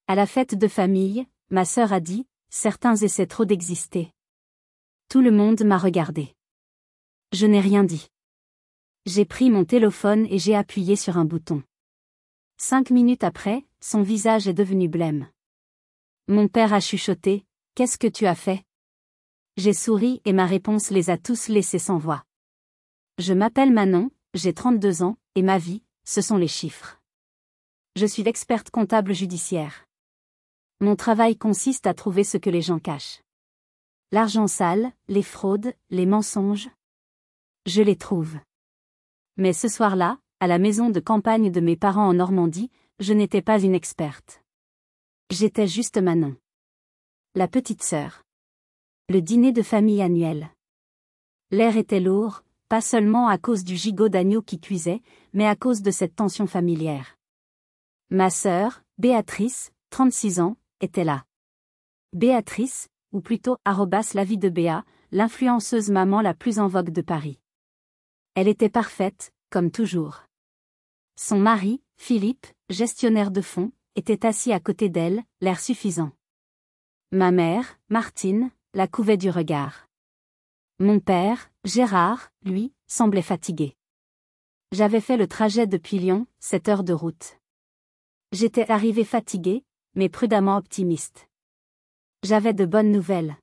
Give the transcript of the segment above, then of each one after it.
À la fête de famille, ma sœur a dit, certains essaient trop d'exister. Tout le monde m'a regardé. Je n'ai rien dit. J'ai pris mon téléphone et j'ai appuyé sur un bouton. 5 minutes après, son visage est devenu blême. Mon père a chuchoté, « Qu'est-ce que tu as fait ?» J'ai souri et ma réponse les a tous laissés sans voix. Je m'appelle Manon, j'ai 32 ans, et ma vie, ce sont les chiffres. Je suis l'experte comptable judiciaire. Mon travail consiste à trouver ce que les gens cachent. L'argent sale, les fraudes, les mensonges. Je les trouve. Mais ce soir-là, à la maison de campagne de mes parents en Normandie, je n'étais pas une experte. J'étais juste Manon. La petite sœur. Le dîner de famille annuel. L'air était lourd, pas seulement à cause du gigot d'agneau qui cuisait, mais à cause de cette tension familière. Ma sœur, Béatrice, 36 ans, était là. Béatrice, ou plutôt la vie de Béa, l'influenceuse maman la plus en vogue de Paris. Elle était parfaite, comme toujours. Son mari, Philippe, gestionnaire de fonds, était assis à côté d'elle, l'air suffisant. Ma mère, Martine, la couvait du regard. Mon père, Gérard, lui, semblait fatigué. J'avais fait le trajet depuis Lyon, 7 heures de route. J'étais arrivé fatigué, mais prudemment optimiste. J'avais de bonnes nouvelles.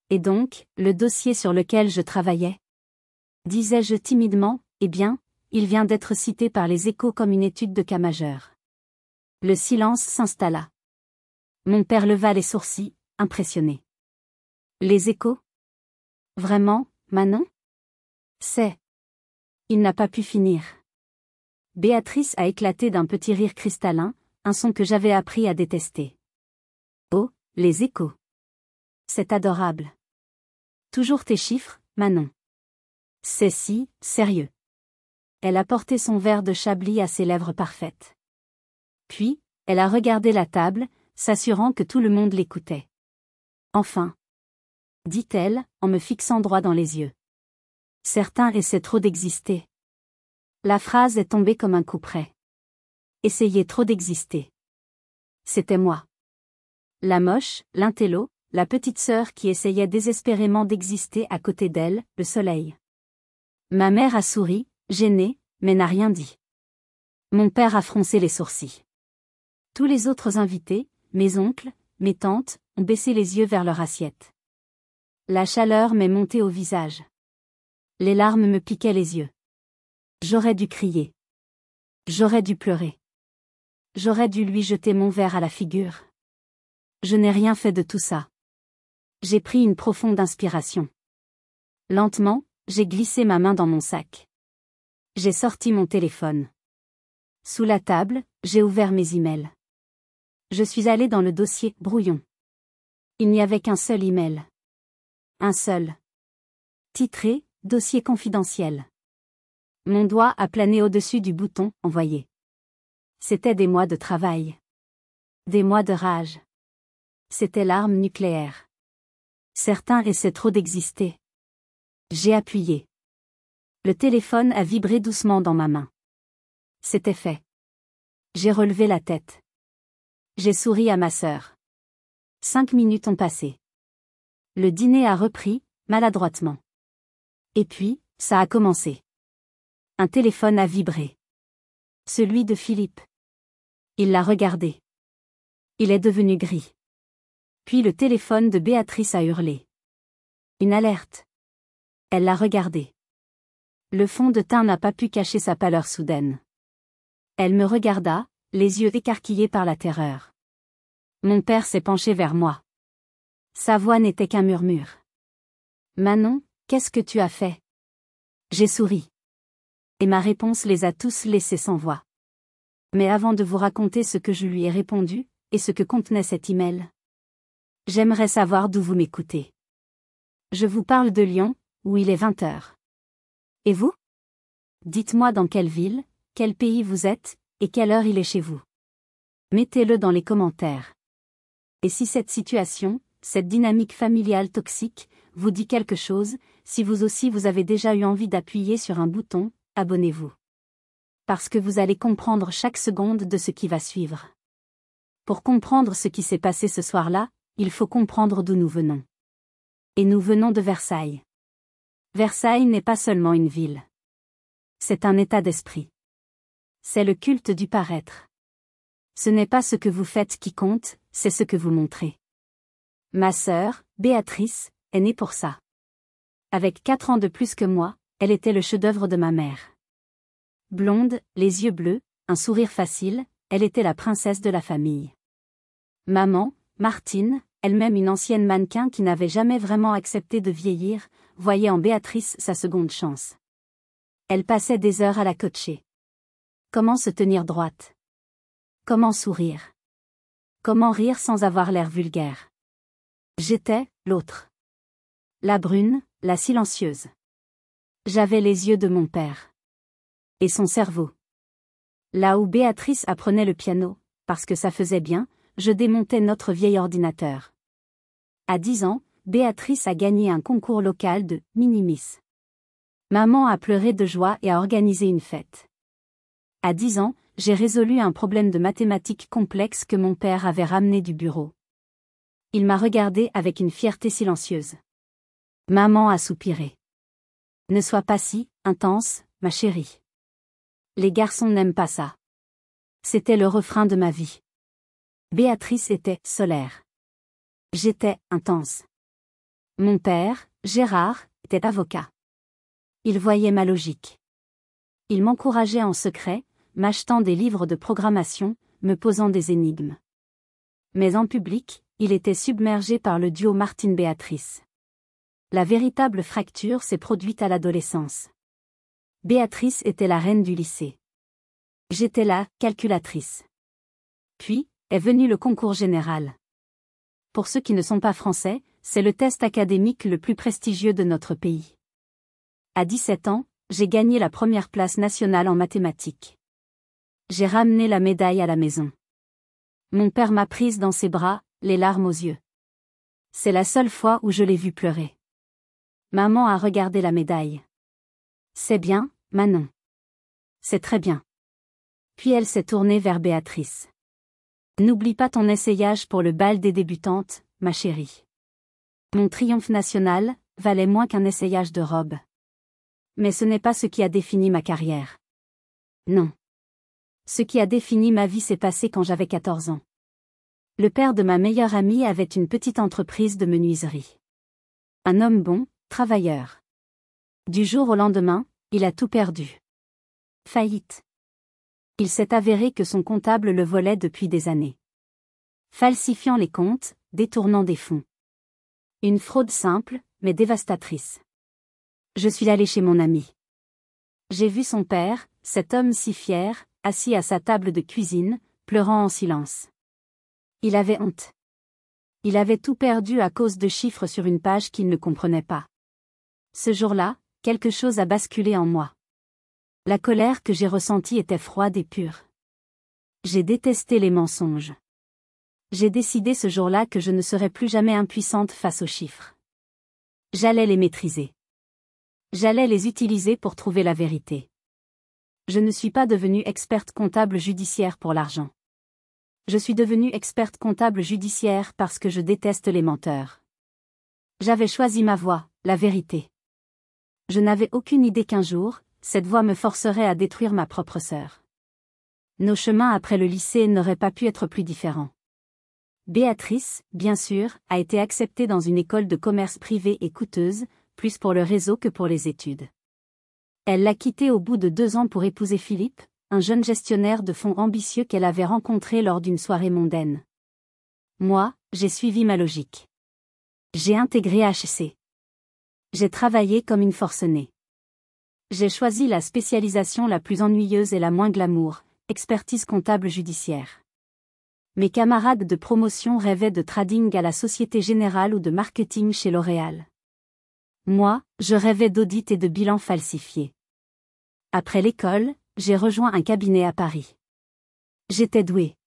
Et donc, le dossier sur lequel je travaillais? Disais-je timidement, eh bien, il vient d'être cité par les Échos comme une étude de cas majeur. Le silence s'installa. Mon père leva les sourcils, impressionné. Les Échos? Vraiment, Manon? C'est. Il n'a pas pu finir. Béatrice a éclaté d'un petit rire cristallin, un son que j'avais appris à détester. Oh, les Échos. C'est adorable. Toujours tes chiffres, Manon. C'est si, sérieux. Elle a porté son verre de Chablis à ses lèvres parfaites. Puis, elle a regardé la table, s'assurant que tout le monde l'écoutait. Enfin. Dit-elle, en me fixant droit dans les yeux. Certains essaient trop d'exister. La phrase est tombée comme un coup près. Essayer trop d'exister. C'était moi. La moche, l'intello, la petite sœur qui essayait désespérément d'exister à côté d'elle, le soleil. Ma mère a souri, gênée, mais n'a rien dit. Mon père a froncé les sourcils. Tous les autres invités, mes oncles, mes tantes, ont baissé les yeux vers leur assiette. La chaleur m'est montée au visage. Les larmes me piquaient les yeux. J'aurais dû crier. J'aurais dû pleurer. J'aurais dû lui jeter mon verre à la figure. Je n'ai rien fait de tout ça. J'ai pris une profonde inspiration. Lentement, j'ai glissé ma main dans mon sac. J'ai sorti mon téléphone. Sous la table, j'ai ouvert mes emails. Je suis allé dans le dossier « Brouillon ». Il n'y avait qu'un seul email. Un seul. Titré « Dossier confidentiel ». Mon doigt a plané au-dessus du bouton « Envoyer ». C'était des mois de travail. Des mois de rage. C'était l'arme nucléaire. Certains essaient trop d'exister. J'ai appuyé. Le téléphone a vibré doucement dans ma main. C'était fait. J'ai relevé la tête. J'ai souri à ma sœur. 5 minutes ont passé. Le dîner a repris, maladroitement. Et puis, ça a commencé. Un téléphone a vibré. Celui de Philippe. Il l'a regardé. Il est devenu gris. Puis le téléphone de Béatrice a hurlé. Une alerte. Elle l'a regardé. Le fond de teint n'a pas pu cacher sa pâleur soudaine. Elle me regarda, les yeux écarquillés par la terreur. Mon père s'est penché vers moi. Sa voix n'était qu'un murmure. Manon, qu'est-ce que tu as fait? J'ai souri. Et ma réponse les a tous laissés sans voix. Mais avant de vous raconter ce que je lui ai répondu, et ce que contenait cet email, j'aimerais savoir d'où vous m'écoutez. Je vous parle de Lyon, où il est 20 heures. Et vous? Dites-moi dans quelle ville, quel pays vous êtes, et quelle heure il est chez vous. Mettez-le dans les commentaires. Et si cette situation, cette dynamique familiale toxique, vous dit quelque chose, si vous aussi vous avez déjà eu envie d'appuyer sur un bouton, abonnez-vous. Parce que vous allez comprendre chaque seconde de ce qui va suivre. Pour comprendre ce qui s'est passé ce soir-là, il faut comprendre d'où nous venons. Et nous venons de Versailles. Versailles n'est pas seulement une ville. C'est un état d'esprit. C'est le culte du paraître. Ce n'est pas ce que vous faites qui compte, c'est ce que vous montrez. Ma sœur, Béatrice, est née pour ça. Avec 4 ans de plus que moi, elle était le chef-d'œuvre de ma mère. Blonde, les yeux bleus, un sourire facile, elle était la princesse de la famille. Maman, Martine, elle-même une ancienne mannequin qui n'avait jamais vraiment accepté de vieillir, voyait en Béatrice sa seconde chance. Elle passait des heures à la coacher. Comment se tenir droite? Comment sourire? Comment rire sans avoir l'air vulgaire? J'étais l'autre. La brune, la silencieuse. J'avais les yeux de mon père. Et son cerveau. Là où Béatrice apprenait le piano, parce que ça faisait bien, je démontais notre vieil ordinateur. À 10 ans, Béatrice a gagné un concours local de Mini-Miss. Maman a pleuré de joie et a organisé une fête. À 10 ans, j'ai résolu un problème de mathématiques complexe que mon père avait ramené du bureau. Il m'a regardé avec une fierté silencieuse. Maman a soupiré. Ne sois pas si intense, ma chérie. Les garçons n'aiment pas ça. C'était le refrain de ma vie. Béatrice était solaire. J'étais intense. Mon père, Gérard, était avocat. Il voyait ma logique. Il m'encourageait en secret, m'achetant des livres de programmation, me posant des énigmes. Mais en public, il était submergé par le duo Martine-Béatrice. La véritable fracture s'est produite à l'adolescence. Béatrice était la reine du lycée. J'étais la calculatrice. Puis, est venu le concours général. Pour ceux qui ne sont pas français, c'est le test académique le plus prestigieux de notre pays. À 17 ans, j'ai gagné la première place nationale en mathématiques. J'ai ramené la médaille à la maison. Mon père m'a prise dans ses bras, les larmes aux yeux. C'est la seule fois où je l'ai vue pleurer. Maman a regardé la médaille. C'est bien, Manon. C'est très bien. Puis elle s'est tournée vers Béatrice. N'oublie pas ton essayage pour le bal des débutantes, ma chérie. Mon triomphe national valait moins qu'un essayage de robe. Mais ce n'est pas ce qui a défini ma carrière. Non. Ce qui a défini ma vie s'est passé quand j'avais 14 ans. Le père de ma meilleure amie avait une petite entreprise de menuiserie. Un homme bon, travailleur. Du jour au lendemain, il a tout perdu. Faillite. Il s'est avéré que son comptable le volait depuis des années. Falsifiant les comptes, détournant des fonds. Une fraude simple, mais dévastatrice. Je suis allée chez mon ami. J'ai vu son père, cet homme si fier, assis à sa table de cuisine, pleurant en silence. Il avait honte. Il avait tout perdu à cause de chiffres sur une page qu'il ne comprenait pas. Ce jour-là, quelque chose a basculé en moi. La colère que j'ai ressentie était froide et pure. J'ai détesté les mensonges. J'ai décidé ce jour-là que je ne serais plus jamais impuissante face aux chiffres. J'allais les maîtriser. J'allais les utiliser pour trouver la vérité. Je ne suis pas devenue experte comptable judiciaire pour l'argent. Je suis devenue experte comptable judiciaire parce que je déteste les menteurs. J'avais choisi ma voie, la vérité. Je n'avais aucune idée qu'un jour, cette voie me forcerait à détruire ma propre sœur. Nos chemins après le lycée n'auraient pas pu être plus différents. Béatrice, bien sûr, a été acceptée dans une école de commerce privée et coûteuse, plus pour le réseau que pour les études. Elle l'a quitté au bout de 2 ans pour épouser Philippe, un jeune gestionnaire de fonds ambitieux qu'elle avait rencontré lors d'une soirée mondaine. Moi, j'ai suivi ma logique. J'ai intégré HEC. J'ai travaillé comme une forcenée. J'ai choisi la spécialisation la plus ennuyeuse et la moins glamour, expertise comptable judiciaire. Mes camarades de promotion rêvaient de trading à la Société Générale ou de marketing chez L'Oréal. Moi, je rêvais d'audit et de bilan falsifiés. Après l'école, j'ai rejoint un cabinet à Paris. J'étais douée.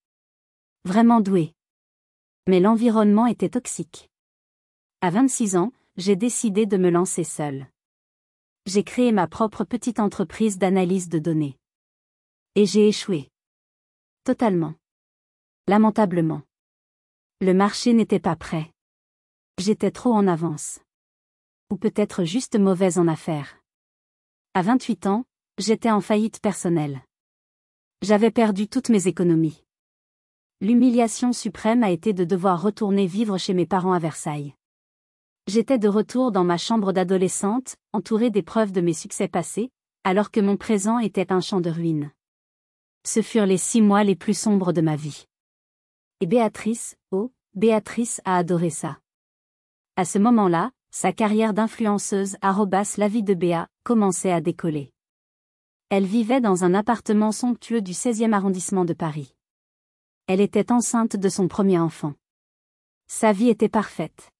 Vraiment douée. Mais l'environnement était toxique. À 26 ans, j'ai décidé de me lancer seule. J'ai créé ma propre petite entreprise d'analyse de données. Et j'ai échoué. Totalement. Lamentablement. Le marché n'était pas prêt. J'étais trop en avance. Ou peut-être juste mauvaise en affaires. À 28 ans, j'étais en faillite personnelle. J'avais perdu toutes mes économies. L'humiliation suprême a été de devoir retourner vivre chez mes parents à Versailles. J'étais de retour dans ma chambre d'adolescente, entourée des preuves de mes succès passés, alors que mon présent était un champ de ruines. Ce furent les 6 mois les plus sombres de ma vie. Et Béatrice, oh, Béatrice a adoré ça. À ce moment-là, sa carrière d'influenceuse @la vie de Béa commençait à décoller. Elle vivait dans un appartement somptueux du 16e arrondissement de Paris. Elle était enceinte de son premier enfant. Sa vie était parfaite.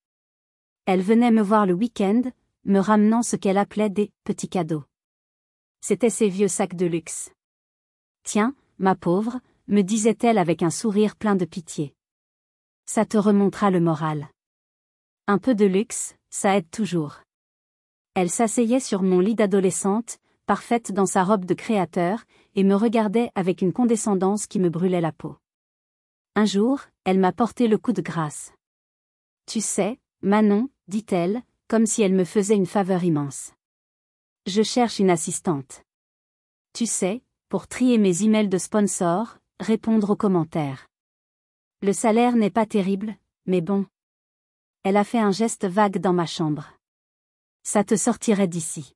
Elle venait me voir le week-end, me ramenant ce qu'elle appelait des « petits cadeaux ». C'étaient ses vieux sacs de luxe. « Tiens, ma pauvre », me disait-elle avec un sourire plein de pitié. « Ça te remontera le moral. Un peu de luxe, ça aide toujours. » Elle s'asseyait sur mon lit d'adolescente, parfaite dans sa robe de créateur, et me regardait avec une condescendance qui me brûlait la peau. Un jour, elle m'a porté le coup de grâce. « Tu sais, Manon, dit-elle, comme si elle me faisait une faveur immense. Je cherche une assistante. Tu sais, pour trier mes emails de sponsors, répondre aux commentaires. Le salaire n'est pas terrible, mais bon. » Elle a fait un geste vague dans ma chambre. « Ça te sortirait d'ici.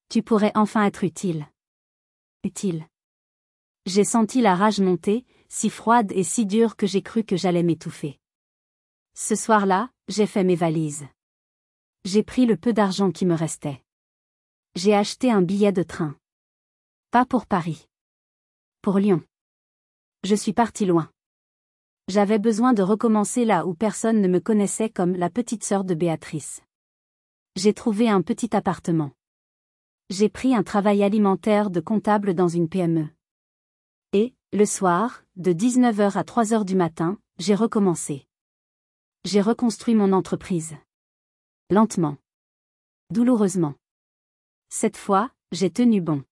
Tu pourrais enfin être utile. » Utile. J'ai senti la rage monter, si froide et si dure que j'ai cru que j'allais m'étouffer. Ce soir-là, j'ai fait mes valises. J'ai pris le peu d'argent qui me restait. J'ai acheté un billet de train. Pas pour Paris. Pour Lyon. Je suis partie loin. J'avais besoin de recommencer là où personne ne me connaissait comme la petite sœur de Béatrice. J'ai trouvé un petit appartement. J'ai pris un travail alimentaire de comptable dans une PME. Et, le soir, de 19h à 3h du matin, j'ai recommencé. J'ai reconstruit mon entreprise. Lentement. Douloureusement. Cette fois, j'ai tenu bon.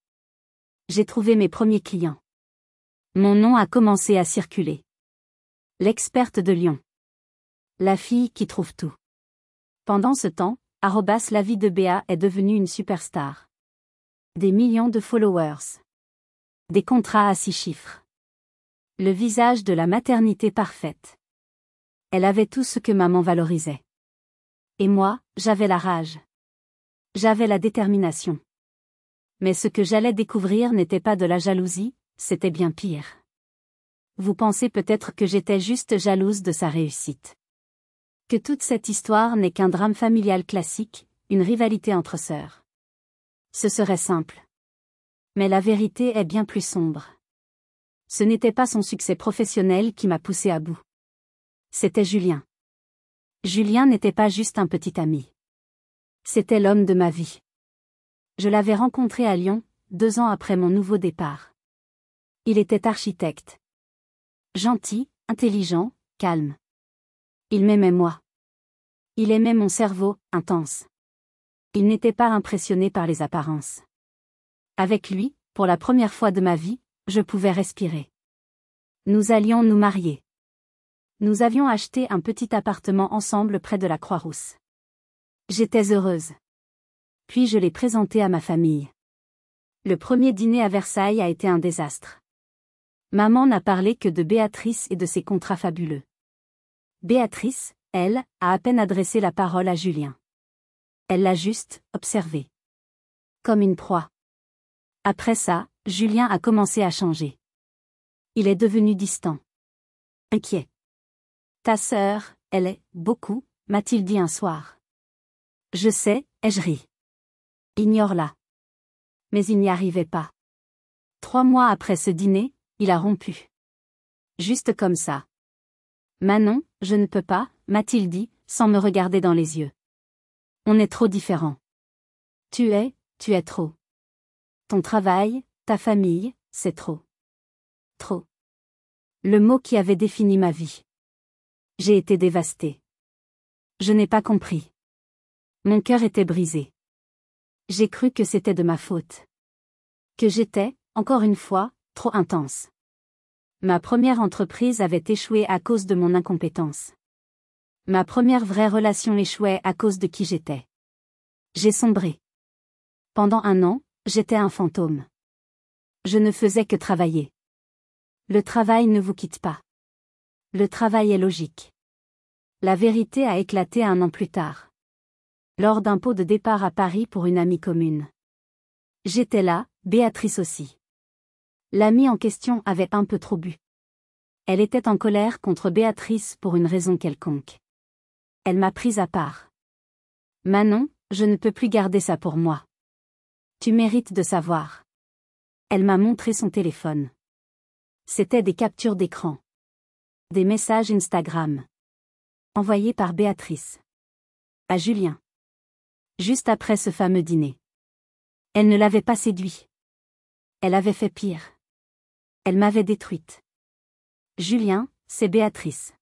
J'ai trouvé mes premiers clients. Mon nom a commencé à circuler. L'experte de Lyon. La fille qui trouve tout. Pendant ce temps, @la vie de Béa est devenue une superstar. Des millions de followers. Des contrats à 6 chiffres. Le visage de la maternité parfaite. Elle avait tout ce que maman valorisait. Et moi, j'avais la rage. J'avais la détermination. Mais ce que j'allais découvrir n'était pas de la jalousie, c'était bien pire. Vous pensez peut-être que j'étais juste jalouse de sa réussite. Que toute cette histoire n'est qu'un drame familial classique, une rivalité entre sœurs. Ce serait simple. Mais la vérité est bien plus sombre. Ce n'était pas son succès professionnel qui m'a poussé à bout. C'était Julien. Julien n'était pas juste un petit ami. C'était l'homme de ma vie. Je l'avais rencontré à Lyon, 2 ans après mon nouveau départ. Il était architecte. Gentil, intelligent, calme. Il m'aimait moi. Il aimait mon cerveau, intense. Il n'était pas impressionné par les apparences. Avec lui, pour la première fois de ma vie, je pouvais respirer. Nous allions nous marier. Nous avions acheté un petit appartement ensemble près de la Croix-Rousse. J'étais heureuse. Puis je l'ai présenté à ma famille. Le premier dîner à Versailles a été un désastre. Maman n'a parlé que de Béatrice et de ses contrats fabuleux. Béatrice, elle, a à peine adressé la parole à Julien. Elle l'a juste observé. Comme une proie. Après ça, Julien a commencé à changer. Il est devenu distant. Inquiet. Ta sœur, elle est, beaucoup, m'a-t-il dit un soir. Je sais, ai-je ri. Ignore-la. Mais il n'y arrivait pas. 3 mois après ce dîner, il a rompu. Juste comme ça. Manon, je ne peux pas, m'a-t-il dit, sans me regarder dans les yeux. On est trop différents. Tu es trop. Ton travail, ta famille, c'est trop. Trop. Le mot qui avait défini ma vie. J'ai été dévastée. Je n'ai pas compris. Mon cœur était brisé. J'ai cru que c'était de ma faute. Que j'étais, encore une fois, trop intense. Ma première entreprise avait échoué à cause de mon incompétence. Ma première vraie relation échouait à cause de qui j'étais. J'ai sombré. Pendant 1 an, j'étais un fantôme. Je ne faisais que travailler. Le travail ne vous quitte pas. Le travail est logique. La vérité a éclaté 1 an plus tard. Lors d'un pot de départ à Paris pour une amie commune. J'étais là, Béatrice aussi. L'amie en question avait un peu trop bu. Elle était en colère contre Béatrice pour une raison quelconque. Elle m'a prise à part. Manon, je ne peux plus garder ça pour moi. Tu mérites de savoir. Elle m'a montré son téléphone. C'était des captures d'écran. Des messages Instagram. Envoyés par Béatrice. À Julien. Juste après ce fameux dîner. Elle ne l'avait pas séduit. Elle avait fait pire. Elle m'avait détruite. Julien, c'est Béatrice.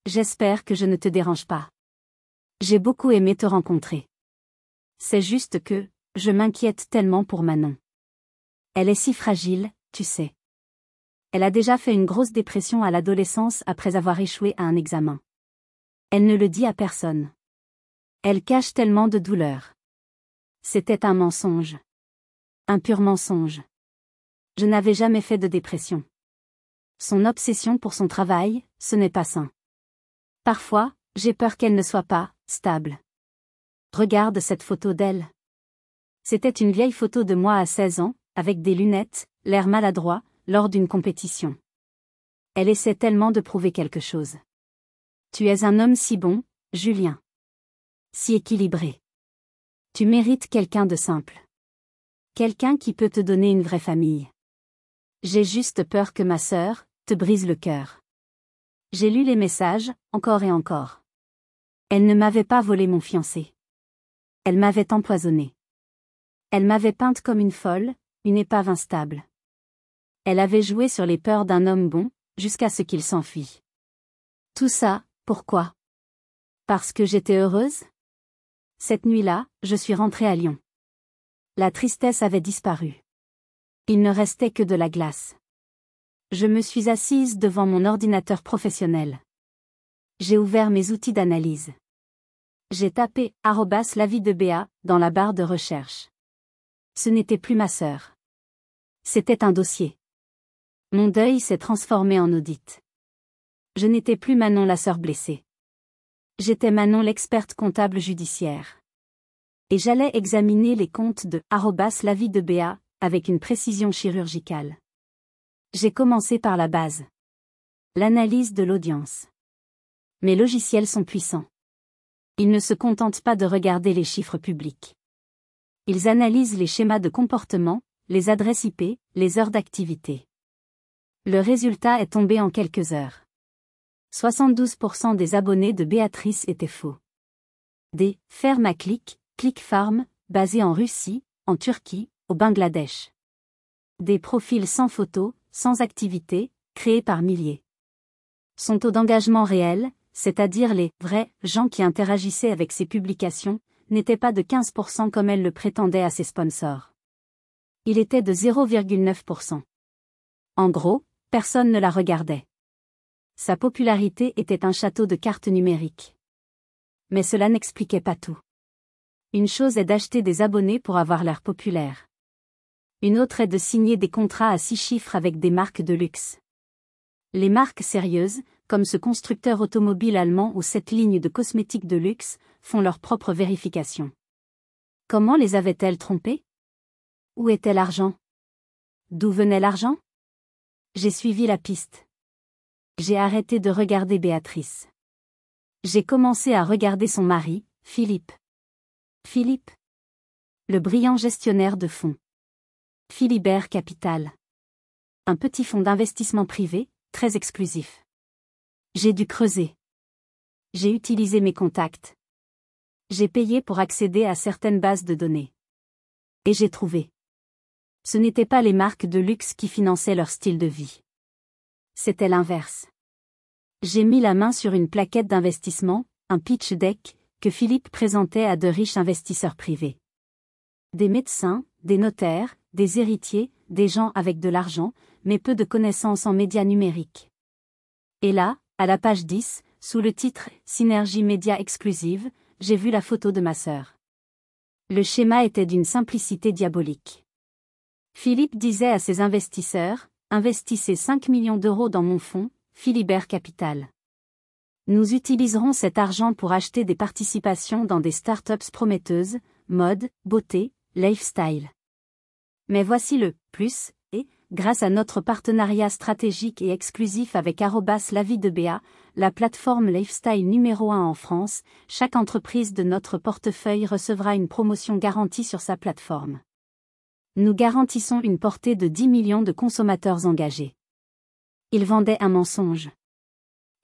J'espère que je ne te dérange pas. J'ai beaucoup aimé te rencontrer. C'est juste que, je m'inquiète tellement pour Manon. Elle est si fragile, tu sais. Elle a déjà fait une grosse dépression à l'adolescence après avoir échoué à un examen. Elle ne le dit à personne. Elle cache tellement de douleur. C'était un mensonge. Un pur mensonge. Je n'avais jamais fait de dépression. Son obsession pour son travail, ce n'est pas sain. Parfois, j'ai peur qu'elle ne soit pas stable. Regarde cette photo d'elle. C'était une vieille photo de moi à 16 ans, avec des lunettes, l'air maladroit, lors d'une compétition. Elle essaie tellement de prouver quelque chose. Tu es un homme si bon, Julien. Si équilibré. Tu mérites quelqu'un de simple. Quelqu'un qui peut te donner une vraie famille. J'ai juste peur que ma sœur te brise le cœur. J'ai lu les messages, encore et encore. Elle ne m'avait pas volé mon fiancé. Elle m'avait empoisonné. Elle m'avait peinte comme une folle, une épave instable. Elle avait joué sur les peurs d'un homme bon, jusqu'à ce qu'il s'enfuit. Tout ça, pourquoi? Parce que j'étais heureuse? Cette nuit-là, je suis rentrée à Lyon. La tristesse avait disparu. Il ne restait que de la glace. Je me suis assise devant mon ordinateur professionnel. J'ai ouvert mes outils d'analyse. J'ai tapé @ la vie de Béa dans la barre de recherche. Ce n'était plus ma sœur. C'était un dossier. Mon deuil s'est transformé en audit. Je n'étais plus Manon la sœur blessée. J'étais Manon l'experte comptable judiciaire. Et j'allais examiner les comptes de @ la vie de Béa, avec une précision chirurgicale. J'ai commencé par la base. L'analyse de l'audience. Mes logiciels sont puissants. Ils ne se contentent pas de regarder les chiffres publics. Ils analysent les schémas de comportement, les adresses IP, les heures d'activité. Le résultat est tombé en quelques heures. 72% des abonnés de Béatrice étaient faux. Des fermes à clics, Click Farm, basées en Russie, en Turquie, au Bangladesh. Des profils sans photo, sans activité, créés par milliers. Son taux d'engagement réel, c'est-à-dire les vrais gens qui interagissaient avec ses publications, n'était pas de 15% comme elle le prétendait à ses sponsors. Il était de 0,9%. En gros, personne ne la regardait. Sa popularité était un château de cartes numériques. Mais cela n'expliquait pas tout. Une chose est d'acheter des abonnés pour avoir l'air populaire. Une autre est de signer des contrats à 6 chiffres avec des marques de luxe. Les marques sérieuses, comme ce constructeur automobile allemand ou cette ligne de cosmétiques de luxe, font leur propre vérification. Comment les avait-elle trompés? Où était l'argent? D'où venait l'argent? J'ai suivi la piste. J'ai arrêté de regarder Béatrice. J'ai commencé à regarder son mari, Philippe. Philippe. Le brillant gestionnaire de fonds. Philibert Capital. Un petit fonds d'investissement privé, très exclusif. J'ai dû creuser. J'ai utilisé mes contacts. J'ai payé pour accéder à certaines bases de données. Et j'ai trouvé. Ce n'étaient pas les marques de luxe qui finançaient leur style de vie. C'était l'inverse. J'ai mis la main sur une plaquette d'investissement, un pitch deck, que Philippe présentait à de riches investisseurs privés. Des médecins, des notaires, des héritiers, des gens avec de l'argent, mais peu de connaissances en médias numériques. Et là, à la page 10, sous le titre « Synergie média exclusive », j'ai vu la photo de ma sœur. Le schéma était d'une simplicité diabolique. Philippe disait à ses investisseurs, « Investissez 5 millions d'euros dans mon fonds, Philibert Capital. Nous utiliserons cet argent pour acheter des participations dans des startups prometteuses, mode, beauté, lifestyle. » Mais voici le « plus », et, grâce à notre partenariat stratégique et exclusif avec @lavidebea, la plateforme lifestyle numéro 1 en France, chaque entreprise de notre portefeuille recevra une promotion garantie sur sa plateforme. Nous garantissons une portée de 10 millions de consommateurs engagés. Il vendait un mensonge.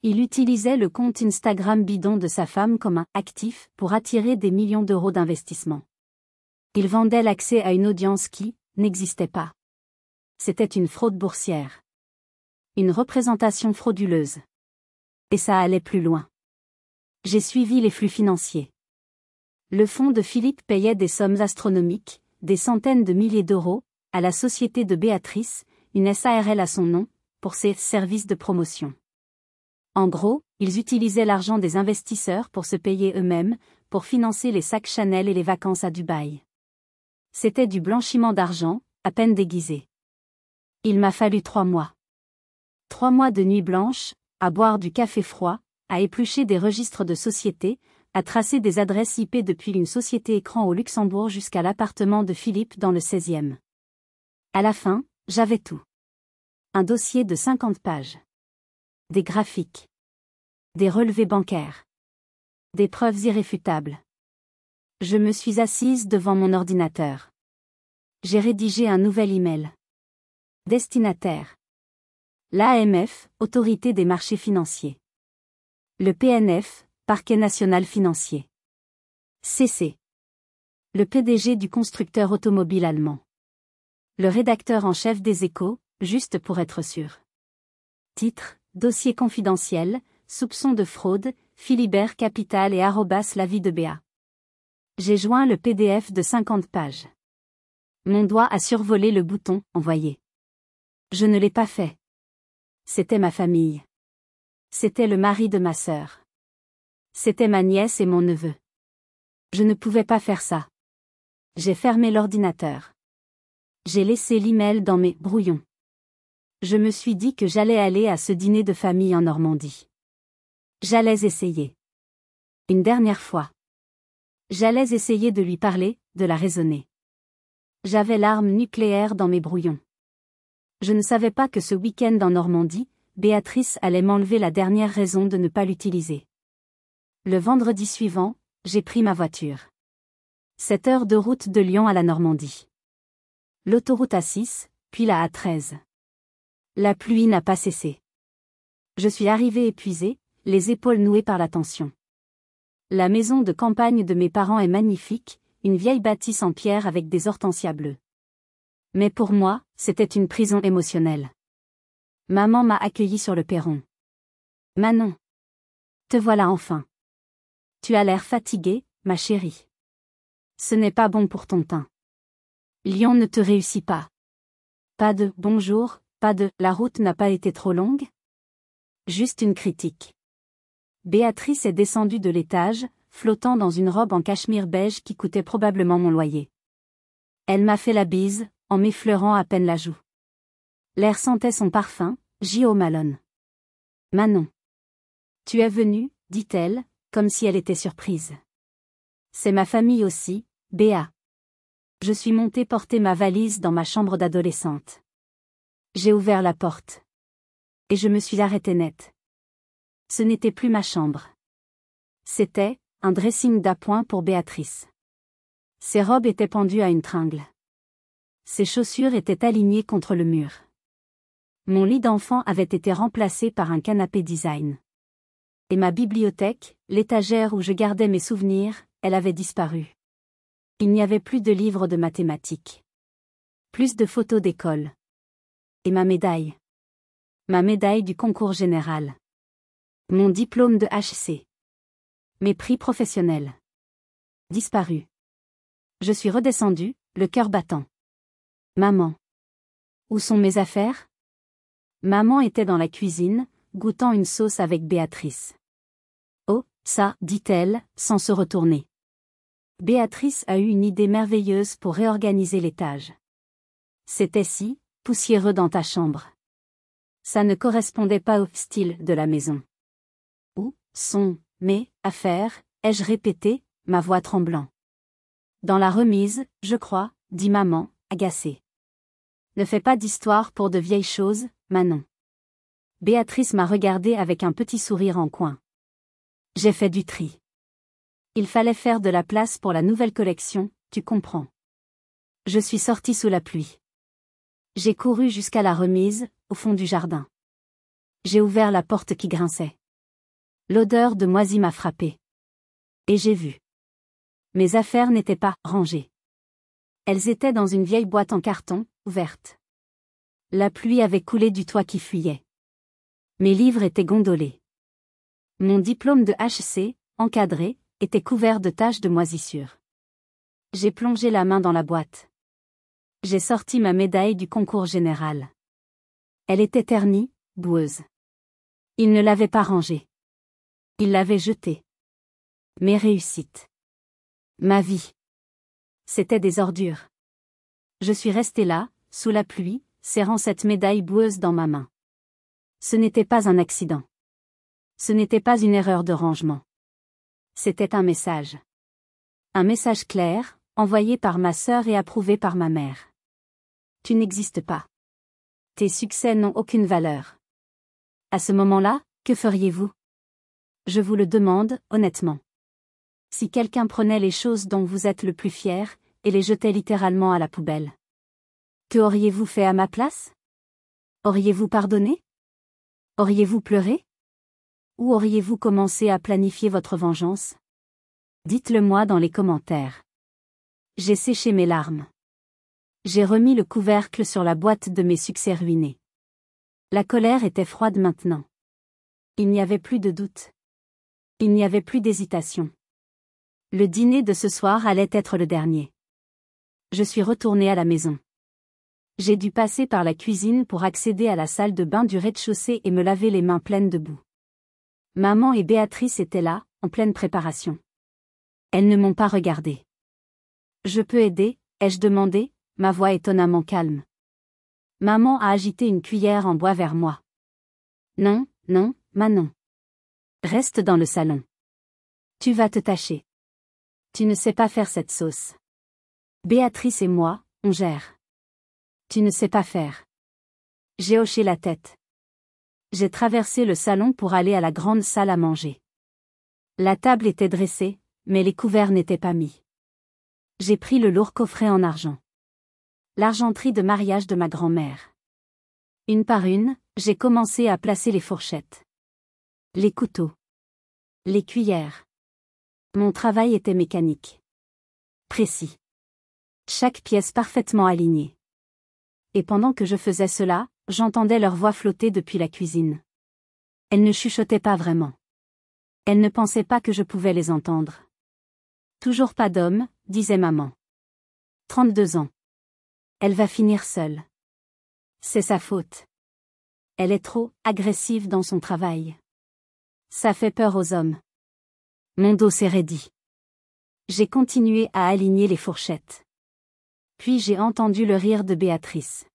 Il utilisait le compte Instagram bidon de sa femme comme un actif pour attirer des millions d'euros d'investissement. Il vendait l'accès à une audience qui n'existait pas. C'était une fraude boursière. Une représentation frauduleuse. Et ça allait plus loin. J'ai suivi les flux financiers. Le fonds de Philippe payait des sommes astronomiques, des centaines de milliers d'euros, à la société de Béatrice, une SARL à son nom, pour ses services de promotion. En gros, ils utilisaient l'argent des investisseurs pour se payer eux-mêmes, pour financer les sacs Chanel et les vacances à Dubaï. C'était du blanchiment d'argent, à peine déguisé. Il m'a fallu 3 mois. 3 mois de nuit blanche, à boire du café froid, à éplucher des registres de société, à tracer des adresses IP depuis une société écran au Luxembourg jusqu'à l'appartement de Philippe dans le 16e. À la fin, j'avais tout. Un dossier de 50 pages. Des graphiques. Des relevés bancaires. Des preuves irréfutables. Je me suis assise devant mon ordinateur. J'ai rédigé un nouvel email. Destinataire. L'AMF, Autorité des marchés financiers. Le PNF, Parquet national financier. CC. Le PDG du constructeur automobile allemand. Le rédacteur en chef des Échos, juste pour être sûr. Titre, dossier confidentiel, soupçon de fraude, Philibert Capital et @lavidebea. J'ai joint le PDF de 50 pages. Mon doigt a survolé le bouton « Envoyer ». Je ne l'ai pas fait. C'était ma famille. C'était le mari de ma sœur. C'était ma nièce et mon neveu. Je ne pouvais pas faire ça. J'ai fermé l'ordinateur. J'ai laissé l'email dans mes brouillons. Je me suis dit que j'allais aller à ce dîner de famille en Normandie. J'allais essayer. Une dernière fois. J'allais essayer de lui parler, de la raisonner. J'avais l'arme nucléaire dans mes brouillons. Je ne savais pas que ce week-end en Normandie, Béatrice allait m'enlever la dernière raison de ne pas l'utiliser. Le vendredi suivant, j'ai pris ma voiture. 7 heures de route de Lyon à la Normandie. L'autoroute A6, puis la A13. La pluie n'a pas cessé. Je suis arrivé épuisé, les épaules nouées par la tension. La maison de campagne de mes parents est magnifique, une vieille bâtisse en pierre avec des hortensias bleues. Mais pour moi, c'était une prison émotionnelle. Maman m'a accueilli sur le perron. Manon. Te voilà enfin. Tu as l'air fatiguée, ma chérie. Ce n'est pas bon pour ton teint. Lyon ne te réussit pas. Pas de « bonjour », pas de « la route n'a pas été trop longue ». Juste une critique. Béatrice est descendue de l'étage, flottant dans une robe en cachemire beige qui coûtait probablement mon loyer. Elle m'a fait la bise, en m'effleurant à peine la joue. L'air sentait son parfum, J.O. Malone. Manon. Tu es venue, dit-elle, comme si elle était surprise. C'est ma famille aussi, Béa. Je suis montée porter ma valise dans ma chambre d'adolescente. J'ai ouvert la porte. Et je me suis arrêtée net. Ce n'était plus ma chambre. C'était un dressing d'appoint pour Béatrice. Ses robes étaient pendues à une tringle. Ses chaussures étaient alignées contre le mur. Mon lit d'enfant avait été remplacé par un canapé design. Et ma bibliothèque, l'étagère où je gardais mes souvenirs, elle avait disparu. Il n'y avait plus de livres de mathématiques. Plus de photos d'école. Et ma médaille. Ma médaille du concours général. Mon diplôme de HC. Mes prix professionnels. Disparu. Je suis redescendue, le cœur battant. Maman. Où sont mes affaires ? Maman était dans la cuisine, goûtant une sauce avec Béatrice. Oh, ça, dit-elle, sans se retourner. Béatrice a eu une idée merveilleuse pour réorganiser l'étage. C'était si poussiéreux dans ta chambre. Ça ne correspondait pas au style de la maison. Où sont mes affaires, ai-je répété, ma voix tremblant. Dans la remise, je crois, dit maman, agacée. Ne fais pas d'histoire pour de vieilles choses, Manon. Béatrice m'a regardée avec un petit sourire en coin. J'ai fait du tri. Il fallait faire de la place pour la nouvelle collection, tu comprends. Je suis sortie sous la pluie. J'ai couru jusqu'à la remise, au fond du jardin. J'ai ouvert la porte qui grinçait. L'odeur de moisi m'a frappée. Et j'ai vu. Mes affaires n'étaient pas rangées. Elles étaient dans une vieille boîte en carton, ouverte. La pluie avait coulé du toit qui fuyait. Mes livres étaient gondolés. Mon diplôme de HC, encadré, était couvert de taches de moisissure. J'ai plongé la main dans la boîte. J'ai sorti ma médaille du concours général. Elle était ternie, boueuse. Il ne l'avait pas rangée. Il l'avait jetée. Mes réussites. Ma vie. C'étaient des ordures. Je suis restée là, sous la pluie, serrant cette médaille boueuse dans ma main. Ce n'était pas un accident. Ce n'était pas une erreur de rangement. C'était un message. Un message clair, envoyé par ma sœur et approuvé par ma mère. Tu n'existes pas. Tes succès n'ont aucune valeur. À ce moment-là, que feriez-vous? Je vous le demande, honnêtement. Si quelqu'un prenait les choses dont vous êtes le plus fier, et les jetait littéralement à la poubelle. Que auriez-vous fait à ma place? Auriez-vous pardonné? Auriez-vous pleuré? Ou auriez-vous commencé à planifier votre vengeance? Dites-le moi dans les commentaires. J'ai séché mes larmes. J'ai remis le couvercle sur la boîte de mes succès ruinés. La colère était froide maintenant. Il n'y avait plus de doute. Il n'y avait plus d'hésitation. Le dîner de ce soir allait être le dernier. Je suis retournée à la maison. J'ai dû passer par la cuisine pour accéder à la salle de bain du rez-de-chaussée et me laver les mains pleines de boue. Maman et Béatrice étaient là, en pleine préparation. Elles ne m'ont pas regardée. Je peux aider, ai-je demandé, ma voix étonnamment calme. Maman a agité une cuillère en bois vers moi. Non, non, Manon. Reste dans le salon. Tu vas te tâcher. Tu ne sais pas faire cette sauce. Béatrice et moi, on gère. Tu ne sais pas faire. J'ai hoché la tête. J'ai traversé le salon pour aller à la grande salle à manger. La table était dressée, mais les couverts n'étaient pas mis. J'ai pris le lourd coffret en argent. L'argenterie de mariage de ma grand-mère. Une par une, j'ai commencé à placer les fourchettes. Les couteaux. Les cuillères. Mon travail était mécanique. Précis. Chaque pièce parfaitement alignée. Et pendant que je faisais cela, j'entendais leur voix flotter depuis la cuisine. Elles ne chuchotaient pas vraiment. Elles ne pensaient pas que je pouvais les entendre. Toujours pas d'homme, disait maman. 32 ans. Elle va finir seule. C'est sa faute. Elle est trop agressive dans son travail. Ça fait peur aux hommes. Mon dos s'est raidi. J'ai continué à aligner les fourchettes. Puis j'ai entendu le rire de Béatrice.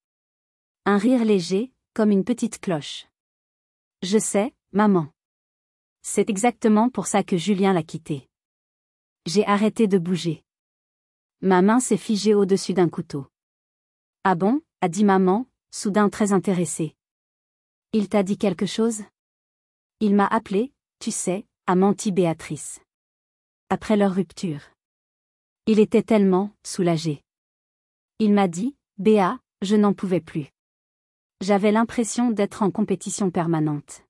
Un rire léger, comme une petite cloche. Je sais, maman. C'est exactement pour ça que Julien l'a quitté. J'ai arrêté de bouger. Ma main s'est figée au-dessus d'un couteau. Ah bon, a dit maman, soudain très intéressée. Il t'a dit quelque chose? Il m'a appelé, tu sais, a menti Béatrice. Après leur rupture. Il était tellement soulagé. Il m'a dit, Béa, je n'en pouvais plus. J'avais l'impression d'être en compétition permanente.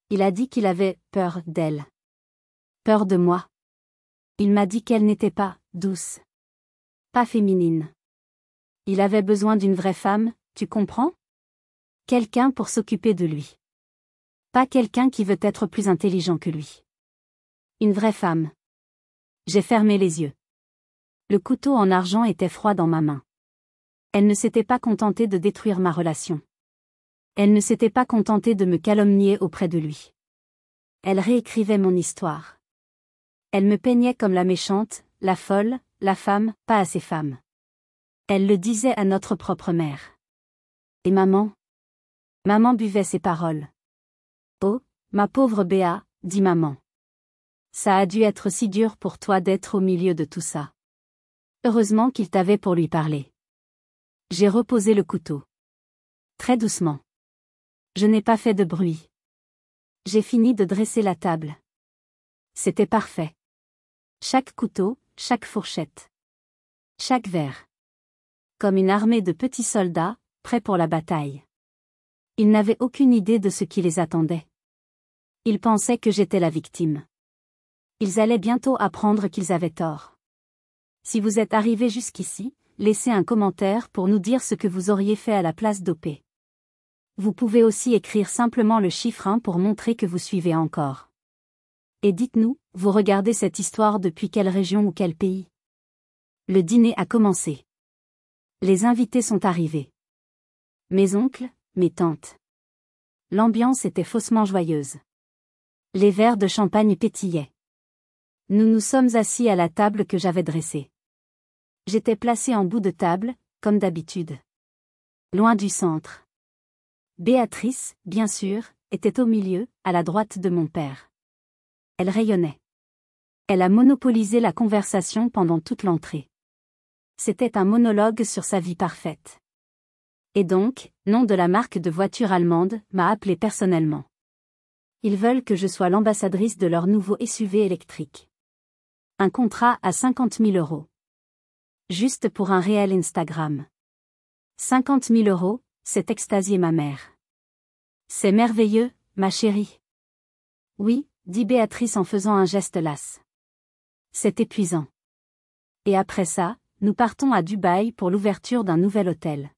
Il a dit qu'il avait peur d'elle. Peur de moi. Il m'a dit qu'elle n'était pas douce. Pas féminine. Il avait besoin d'une vraie femme, tu comprends? Quelqu'un pour s'occuper de lui. Pas quelqu'un qui veut être plus intelligent que lui. Une vraie femme. J'ai fermé les yeux. Le couteau en argent était froid dans ma main. Elle ne s'était pas contentée de détruire ma relation. Elle ne s'était pas contentée de me calomnier auprès de lui. Elle réécrivait mon histoire. Elle me peignait comme la méchante, la folle, la femme, pas assez femme. Elle le disait à notre propre mère. Et maman? Maman buvait ses paroles. Oh, ma pauvre Béa, dit maman. Ça a dû être si dur pour toi d'être au milieu de tout ça. Heureusement qu'il t'avait pour lui parler. J'ai reposé le couteau. Très doucement. Je n'ai pas fait de bruit. J'ai fini de dresser la table. C'était parfait. Chaque couteau, chaque fourchette. Chaque verre. Comme une armée de petits soldats, prêts pour la bataille. Ils n'avaient aucune idée de ce qui les attendait. Ils pensaient que j'étais la victime. Ils allaient bientôt apprendre qu'ils avaient tort. Si vous êtes arrivé jusqu'ici, laissez un commentaire pour nous dire ce que vous auriez fait à la place d'OP. Vous pouvez aussi écrire simplement le chiffre 1 pour montrer que vous suivez encore. Et dites-nous, vous regardez cette histoire depuis quelle région ou quel pays? Le dîner a commencé. Les invités sont arrivés. Mes oncles, mes tantes. L'ambiance était faussement joyeuse. Les verres de champagne pétillaient. Nous nous sommes assis à la table que j'avais dressée. J'étais placé en bout de table, comme d'habitude. Loin du centre. Béatrice, bien sûr, était au milieu, à la droite de mon père. Elle rayonnait. Elle a monopolisé la conversation pendant toute l'entrée. C'était un monologue sur sa vie parfaite. Et donc, nom de la marque de voiture allemande, m'a appelé personnellement. Ils veulent que je sois l'ambassadrice de leur nouveau SUV électrique. Un contrat à 50 000 €. Juste pour un réel Instagram. 50 000 €, c'est extasier ma mère. C'est merveilleux, ma chérie. Oui, dit Béatrice en faisant un geste las. C'est épuisant. Et après ça, nous partons à Dubaï pour l'ouverture d'un nouvel hôtel.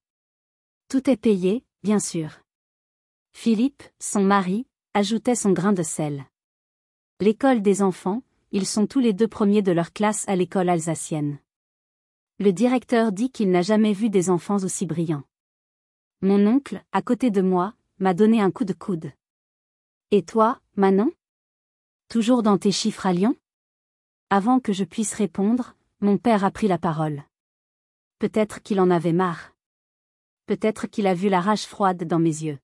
Tout est payé, bien sûr. Philippe, son mari, ajoutait son grain de sel. L'école des enfants, ils sont tous les deux premiers de leur classe à l'école alsacienne. Le directeur dit qu'il n'a jamais vu des enfants aussi brillants. Mon oncle, à côté de moi, m'a donné un coup de coude. Et toi, Manon? Toujours dans tes chiffres à Lyon? Avant que je puisse répondre, mon père a pris la parole. Peut-être qu'il en avait marre. Peut-être qu'il a vu la rage froide dans mes yeux.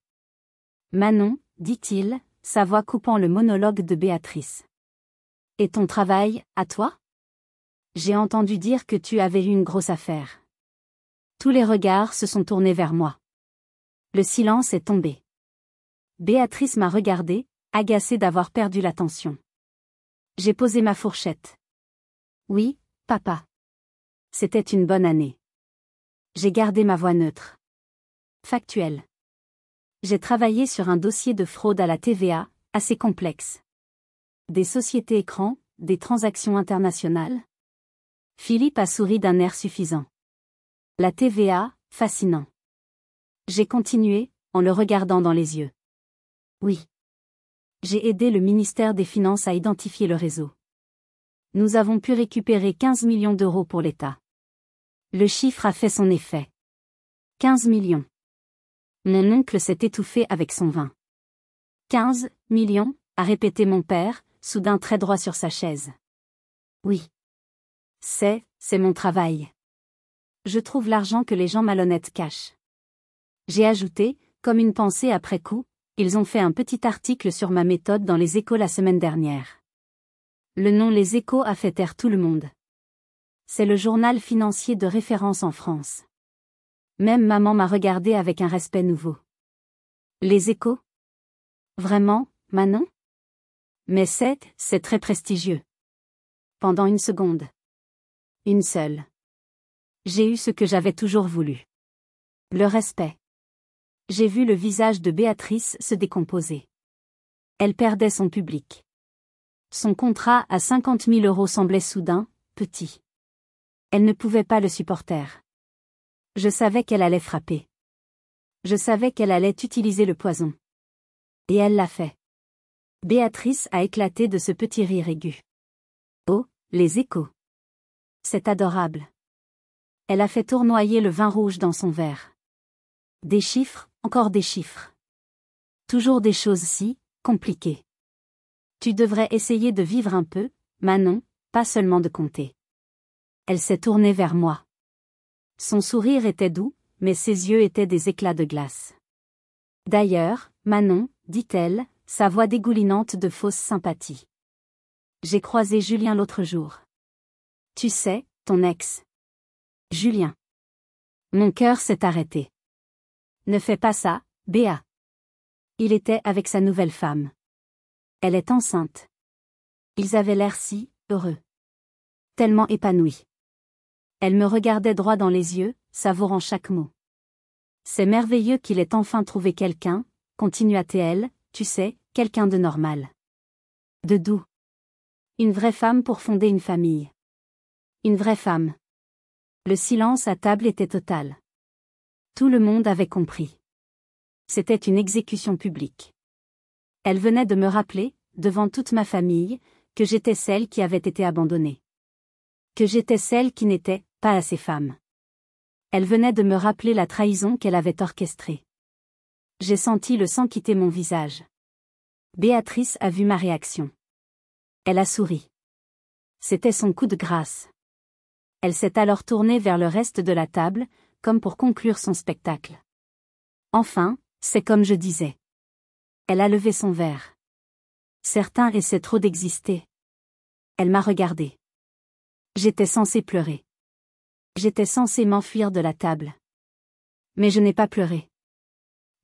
Manon, dit-il, sa voix coupant le monologue de Béatrice. Et ton travail, à toi? J'ai entendu dire que tu avais eu une grosse affaire. Tous les regards se sont tournés vers moi. Le silence est tombé. Béatrice m'a regardé, agacée d'avoir perdu l'attention. J'ai posé ma fourchette. Oui, papa. C'était une bonne année. J'ai gardé ma voix neutre. Factuelle. J'ai travaillé sur un dossier de fraude à la TVA, assez complexe. Des sociétés écrans, des transactions internationales. Philippe a souri d'un air suffisant. La TVA, fascinant. J'ai continué, en le regardant dans les yeux. Oui. J'ai aidé le ministère des Finances à identifier le réseau. Nous avons pu récupérer 15 millions d'euros pour l'État. Le chiffre a fait son effet. 15 millions. Mon oncle s'est étouffé avec son vin. 15 millions, a répété mon père, soudain très droit sur sa chaise. Oui. C'est mon travail. Je trouve l'argent que les gens malhonnêtes cachent. J'ai ajouté, comme une pensée après coup, ils ont fait un petit article sur ma méthode dans Les Échos la semaine dernière. Le nom Les Échos a fait taire tout le monde. C'est le journal financier de référence en France. Même maman m'a regardé avec un respect nouveau. Les Échos? Vraiment, Manon? Mais c'est très prestigieux. Pendant une seconde. Une seule. J'ai eu ce que j'avais toujours voulu. Le respect. J'ai vu le visage de Béatrice se décomposer. Elle perdait son public. Son contrat à 50 000 € semblait soudain, petit. Elle ne pouvait pas le supporter. Je savais qu'elle allait frapper. Je savais qu'elle allait utiliser le poison. Et elle l'a fait. Béatrice a éclaté de ce petit rire aigu. Oh, les échos. C'est adorable. Elle a fait tournoyer le vin rouge dans son verre. Des chiffres, encore des chiffres. Toujours des choses si compliquées. Tu devrais essayer de vivre un peu, Manon, pas seulement de compter. Elle s'est tournée vers moi. Son sourire était doux, mais ses yeux étaient des éclats de glace. D'ailleurs, Manon, dit-elle, sa voix dégoulinante de fausse sympathie. J'ai croisé Julien l'autre jour. Tu sais, ton ex. Julien. Mon cœur s'est arrêté. Ne fais pas ça, Béa. Il était avec sa nouvelle femme. Elle est enceinte. Ils avaient l'air si heureux. Tellement épanouis. Elle me regardait droit dans les yeux, savourant chaque mot. C'est merveilleux qu'il ait enfin trouvé quelqu'un, continua-t-elle, tu sais, quelqu'un de normal. De doux. Une vraie femme pour fonder une famille. Une vraie femme. Le silence à table était total. Tout le monde avait compris. C'était une exécution publique. Elle venait de me rappeler, devant toute ma famille, que j'étais celle qui avait été abandonnée. Que j'étais celle qui n'était pas assez femme. Elle venait de me rappeler la trahison qu'elle avait orchestrée. J'ai senti le sang quitter mon visage. Béatrice a vu ma réaction. Elle a souri. C'était son coup de grâce. Elle s'est alors tournée vers le reste de la table, comme pour conclure son spectacle. Enfin, c'est comme je disais. Elle a levé son verre. Certains essaient trop d'exister. Elle m'a regardé. J'étais censée pleurer. J'étais censée m'enfuir de la table. Mais je n'ai pas pleuré.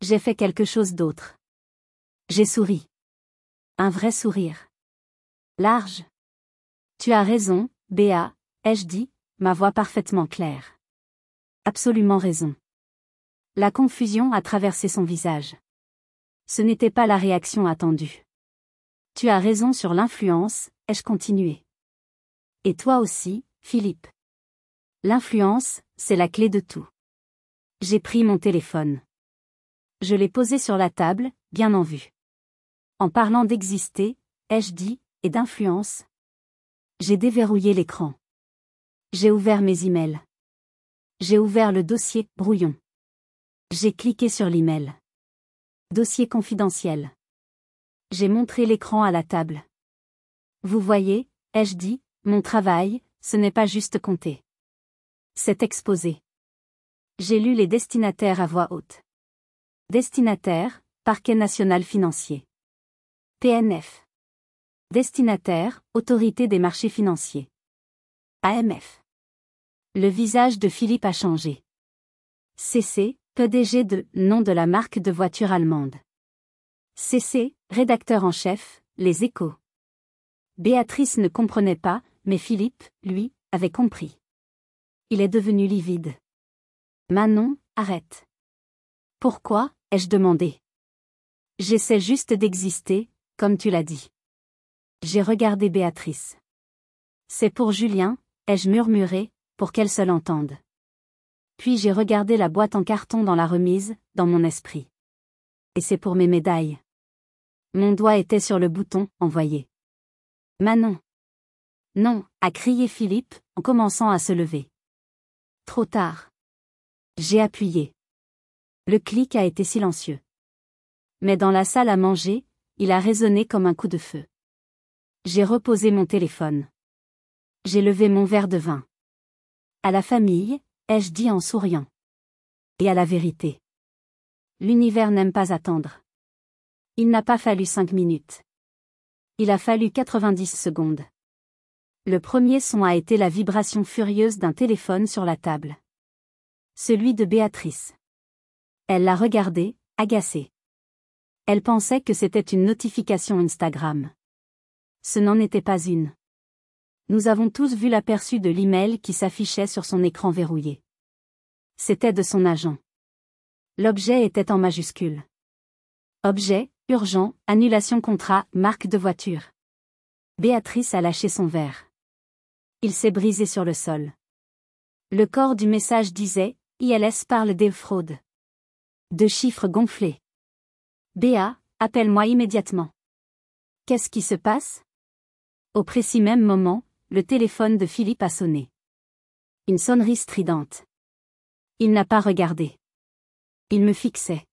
J'ai fait quelque chose d'autre. J'ai souri. Un vrai sourire. Large. Tu as raison, Béa, ai-je dit, ma voix parfaitement claire. Absolument raison. La confusion a traversé son visage. Ce n'était pas la réaction attendue. Tu as raison sur l'influence, ai-je continué. Et toi aussi, Philippe. L'influence, c'est la clé de tout. J'ai pris mon téléphone. Je l'ai posé sur la table, bien en vue. En parlant d'exister, ai-je dit, et d'influence. J'ai déverrouillé l'écran. J'ai ouvert mes emails. J'ai ouvert le dossier brouillon. J'ai cliqué sur l'email. Dossier confidentiel. J'ai montré l'écran à la table. Vous voyez, ai-je dit, mon travail, ce n'est pas juste compter. C'est exposé. J'ai lu les destinataires à voix haute. Destinataire, Parquet national financier. PNF. Destinataire, Autorité des marchés financiers. AMF. Le visage de Philippe a changé. CC, PDG de nom de la marque de voiture allemande. CC, rédacteur en chef, Les Échos. Béatrice ne comprenait pas, mais Philippe, lui, avait compris. Il est devenu livide. Manon, arrête. Pourquoi, ai-je demandé. J'essaie juste d'exister, comme tu l'as dit. J'ai regardé Béatrice. C'est pour Julien, ai-je murmuré, pour qu'elle se l'entende. Puis j'ai regardé la boîte en carton dans la remise, dans mon esprit. Et c'est pour mes médailles. Mon doigt était sur le bouton « Envoyer ». Manon. Non, a crié Philippe, en commençant à se lever. Trop tard. J'ai appuyé. Le clic a été silencieux. Mais dans la salle à manger, il a résonné comme un coup de feu. J'ai reposé mon téléphone. J'ai levé mon verre de vin. À la famille, ai-je dit en souriant. Et à la vérité. L'univers n'aime pas attendre. Il n'a pas fallu 5 minutes. Il a fallu 90 secondes. Le premier son a été la vibration furieuse d'un téléphone sur la table. Celui de Béatrice. Elle l'a regardé, agacée. Elle pensait que c'était une notification Instagram. Ce n'en était pas une. Nous avons tous vu l'aperçu de l'email qui s'affichait sur son écran verrouillé. C'était de son agent. L'objet était en majuscule. Objet, urgent, annulation contrat, marque de voiture. Béatrice a lâché son verre. Il s'est brisé sur le sol. Le corps du message disait, ILS parle des fraudes. 2 chiffres gonflés. Béa, appelle-moi immédiatement. Qu'est-ce qui se passe? Au précis même moment, le téléphone de Philippe a sonné. Une sonnerie stridente. Il n'a pas regardé. Il me fixait.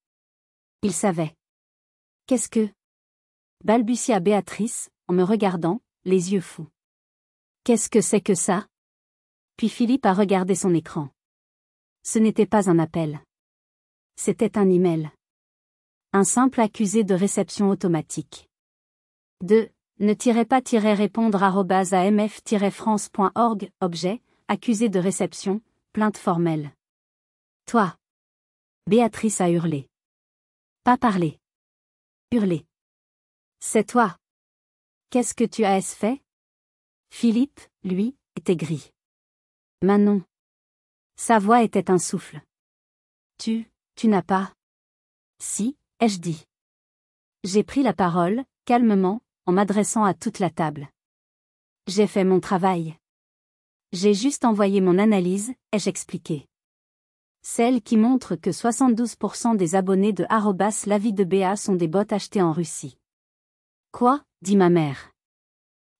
Il savait. Qu'est-ce que... balbutia Béatrice, en me regardant, les yeux fous. Qu'est-ce que c'est que ça? Puis Philippe a regardé son écran. Ce n'était pas un appel. C'était un email. Un simple accusé de réception automatique. Ne pas répondre @amf-france.org, objet, accusé de réception, plainte formelle. Toi. Béatrice a hurlé. Pas parler. Hurler. C'est toi. Qu'est-ce que tu as fait? Philippe, lui, était gris. Manon. Sa voix était un souffle. Tu n'as pas. Si, ai-je dit. J'ai pris la parole, calmement, en m'adressant à toute la table. J'ai fait mon travail. J'ai juste envoyé mon analyse, ai-je expliqué. Celle qui montre que 72% des abonnés de @l'avis de Béa sont des bots achetés en Russie. Quoi? Dit ma mère.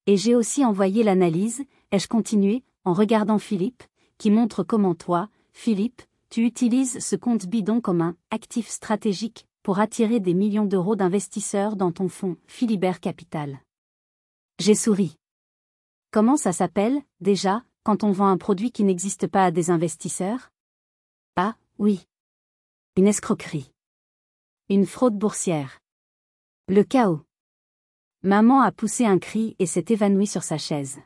Et j'ai aussi envoyé l'analyse, ai-je continué, en regardant Philippe, qui montre comment toi, Philippe, tu utilises ce compte bidon comme un actif stratégique pour attirer des millions d'euros d'investisseurs dans ton fonds Philibert Capital. J'ai souri. Comment ça s'appelle, déjà, quand on vend un produit qui n'existe pas à des investisseurs? Ah, oui. Une escroquerie. Une fraude boursière. Le chaos. Maman a poussé un cri et s'est évanouie sur sa chaise.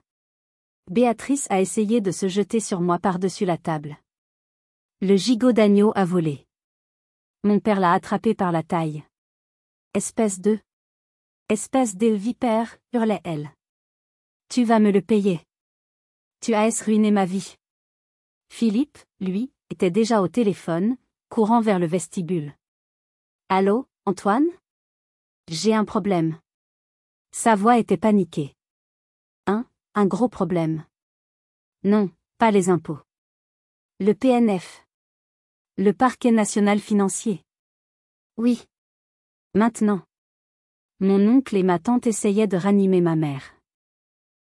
Béatrice a essayé de se jeter sur moi par-dessus la table. Le gigot d'agneau a volé. Mon père l'a attrapé par la taille. Espèce de vipère, hurlait-elle. Tu vas me le payer. Tu as ruiné ma vie. Philippe, lui, était déjà au téléphone, courant vers le vestibule. Allô, Antoine? J'ai un problème. Sa voix était paniquée. Un gros problème. Non, pas les impôts. Le PNF. Le parquet national financier. Oui. Maintenant. Mon oncle et ma tante essayaient de ranimer ma mère.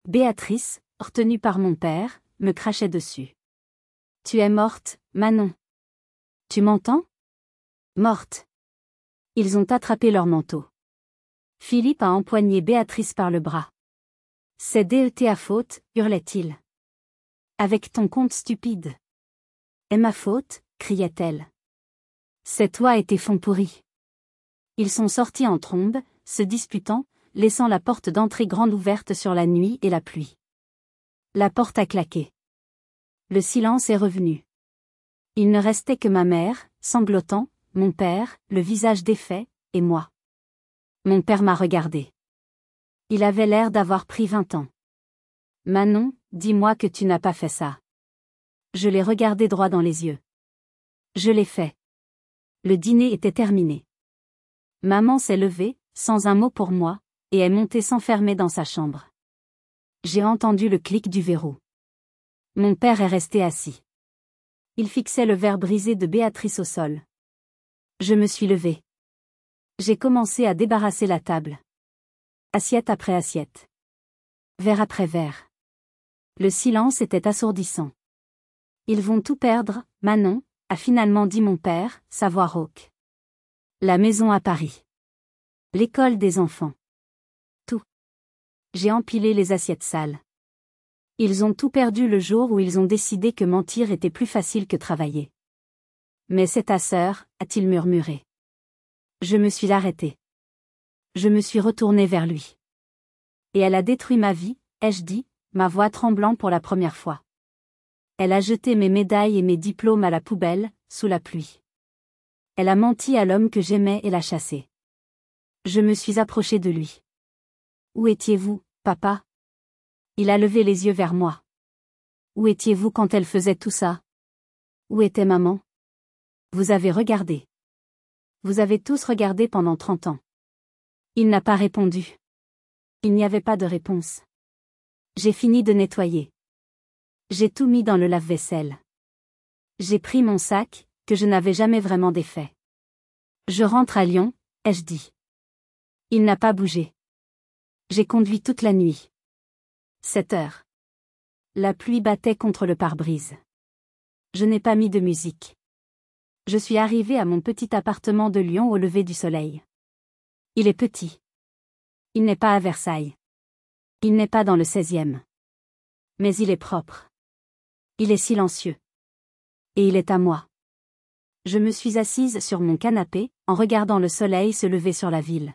Béatrice, retenue par mon père, me crachait dessus. Tu es morte, Manon. Tu m'entends? Morte. Ils ont attrapé leur manteau. Philippe a empoigné Béatrice par le bras. C'est ta faute, hurlait-il. Avec ton compte stupide. Est ma faute, criait-elle. C'est toi et tes fonds pourris. Ils sont sortis en trombe, se disputant, laissant la porte d'entrée grande ouverte sur la nuit et la pluie. La porte a claqué. Le silence est revenu. Il ne restait que ma mère, sanglotant, mon père, le visage défait, et moi. Mon père m'a regardé. Il avait l'air d'avoir pris 20 ans. Manon, dis-moi que tu n'as pas fait ça. Je l'ai regardé droit dans les yeux. Je l'ai fait. Le dîner était terminé. Maman s'est levée, sans un mot pour moi, et est montée s'enfermer dans sa chambre. J'ai entendu le clic du verrou. Mon père est resté assis. Il fixait le verre brisé de Béatrice au sol. Je me suis levée. J'ai commencé à débarrasser la table. Assiette après assiette. Verre après verre. Le silence était assourdissant. Ils vont tout perdre, Manon, a finalement dit mon père, sa voix rauque. La maison à Paris. L'école des enfants. Tout. J'ai empilé les assiettes sales. Ils ont tout perdu le jour où ils ont décidé que mentir était plus facile que travailler. Mais c'est ta sœur, a-t-il murmuré. Je me suis arrêtée. Je me suis retournée vers lui. Et elle a détruit ma vie, ai-je dit, ma voix tremblant pour la première fois. Elle a jeté mes médailles et mes diplômes à la poubelle, sous la pluie. Elle a menti à l'homme que j'aimais et l'a chassé. Je me suis approchée de lui. Où étiez-vous, papa? Il a levé les yeux vers moi. Où étiez-vous quand elle faisait tout ça? Où était maman? Vous avez regardé. Vous avez tous regardé pendant 30 ans. Il n'a pas répondu. Il n'y avait pas de réponse. J'ai fini de nettoyer. J'ai tout mis dans le lave-vaisselle. J'ai pris mon sac, que je n'avais jamais vraiment défait. Je rentre à Lyon, ai-je dit. Il n'a pas bougé. J'ai conduit toute la nuit. 7 heures. La pluie battait contre le pare-brise. Je n'ai pas mis de musique. Je suis arrivée à mon petit appartement de Lyon au lever du soleil. Il est petit. Il n'est pas à Versailles. Il n'est pas dans le 16e. Mais il est propre. Il est silencieux. Et il est à moi. Je me suis assise sur mon canapé, en regardant le soleil se lever sur la ville.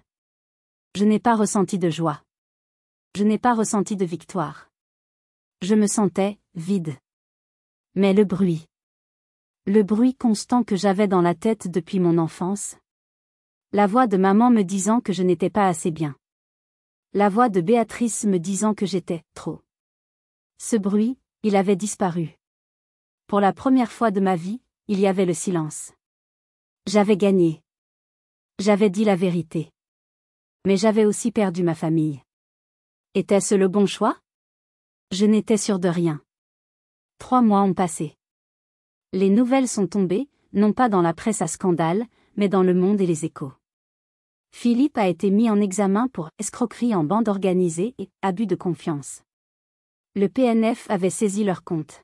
Je n'ai pas ressenti de joie. Je n'ai pas ressenti de victoire. Je me sentais vide. Mais le bruit. Le bruit constant que j'avais dans la tête depuis mon enfance. La voix de maman me disant que je n'étais pas assez bien. La voix de Béatrice me disant que j'étais trop. Ce bruit, il avait disparu. Pour la première fois de ma vie, il y avait le silence. J'avais gagné. J'avais dit la vérité. Mais j'avais aussi perdu ma famille. Était-ce le bon choix? Je n'étais sûre de rien. 3 mois ont passé. Les nouvelles sont tombées, non pas dans la presse à scandale, mais dans Le Monde et Les Échos. Philippe a été mis en examen pour escroquerie en bande organisée et abus de confiance. Le PNF avait saisi leur compte.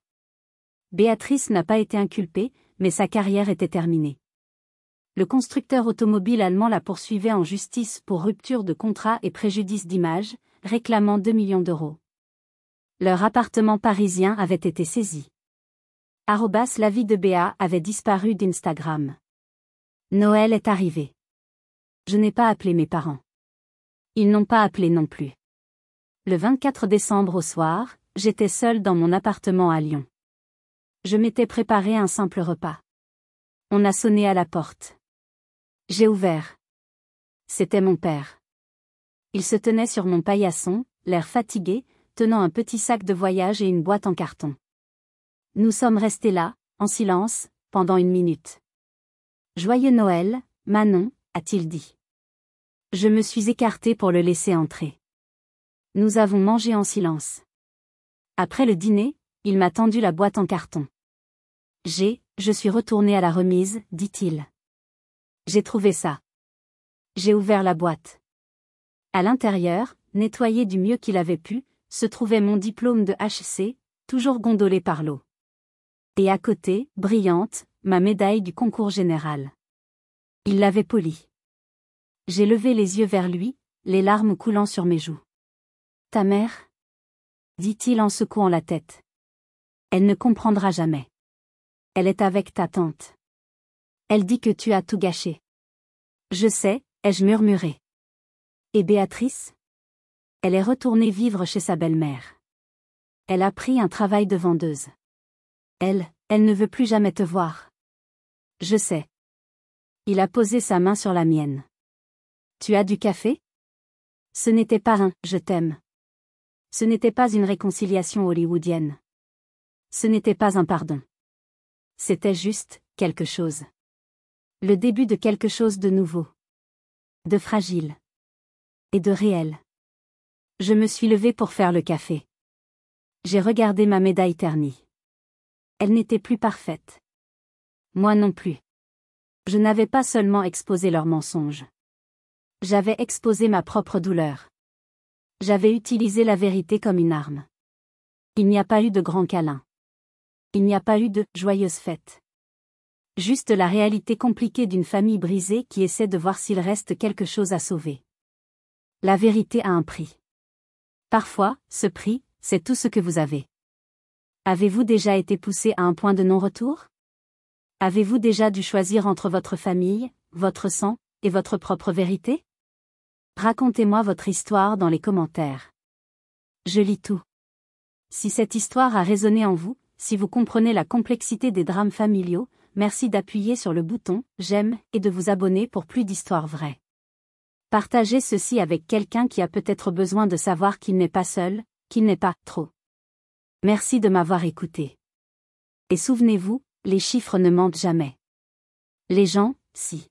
Béatrice n'a pas été inculpée, mais sa carrière était terminée. Le constructeur automobile allemand la poursuivait en justice pour rupture de contrat et préjudice d'image, réclamant 2 millions d'euros. Leur appartement parisien avait été saisi. La vie de Béa avait disparu d'Instagram. Noël est arrivé. Je n'ai pas appelé mes parents. Ils n'ont pas appelé non plus. Le 24 décembre au soir, j'étais seule dans mon appartement à Lyon. Je m'étais préparé un simple repas. On a sonné à la porte. J'ai ouvert. C'était mon père. Il se tenait sur mon paillasson, l'air fatigué, tenant un petit sac de voyage et une boîte en carton. Nous sommes restés là, en silence, pendant 1 minute. Joyeux Noël, Manon, a-t-il dit. Je me suis écartée pour le laisser entrer. Nous avons mangé en silence. Après le dîner, il m'a tendu la boîte en carton. Je suis retournée à la remise, dit-il. J'ai trouvé ça. J'ai ouvert la boîte. À l'intérieur, nettoyé du mieux qu'il avait pu, se trouvait mon diplôme de HC, toujours gondolé par l'eau. Et à côté, brillante, ma médaille du concours général. Il l'avait polie. J'ai levé les yeux vers lui, les larmes coulant sur mes joues. Ta mère? Dit-il en secouant la tête. Elle ne comprendra jamais. Elle est avec ta tante. Elle dit que tu as tout gâché. Je sais, ai-je murmuré. Et Béatrice? Elle est retournée vivre chez sa belle-mère. Elle a pris un travail de vendeuse. Elle ne veut plus jamais te voir. Je sais. Il a posé sa main sur la mienne. Tu as du café? Ce n'était pas un « je t'aime ». Ce n'était pas une réconciliation hollywoodienne. Ce n'était pas un pardon. C'était juste quelque chose. Le début de quelque chose de nouveau. De fragile. Et de réel. Je me suis levée pour faire le café. J'ai regardé ma médaille ternie. Elle n'était plus parfaite. Moi non plus. Je n'avais pas seulement exposé leurs mensonges. J'avais exposé ma propre douleur. J'avais utilisé la vérité comme une arme. Il n'y a pas eu de grand câlin. Il n'y a pas eu de « joyeuse fête ». Juste la réalité compliquée d'une famille brisée qui essaie de voir s'il reste quelque chose à sauver. La vérité a un prix. Parfois, ce prix, c'est tout ce que vous avez. Avez-vous déjà été poussé à un point de non-retour? Avez-vous déjà dû choisir entre votre famille, votre sang, et votre propre vérité? Racontez-moi votre histoire dans les commentaires. Je lis tout. Si cette histoire a résonné en vous, si vous comprenez la complexité des drames familiaux, merci d'appuyer sur le bouton « J'aime » et de vous abonner pour plus d'histoires vraies. Partagez ceci avec quelqu'un qui a peut-être besoin de savoir qu'il n'est pas seul, qu'il n'est pas trop. Merci de m'avoir écouté. Et souvenez-vous, les chiffres ne mentent jamais. Les gens, si.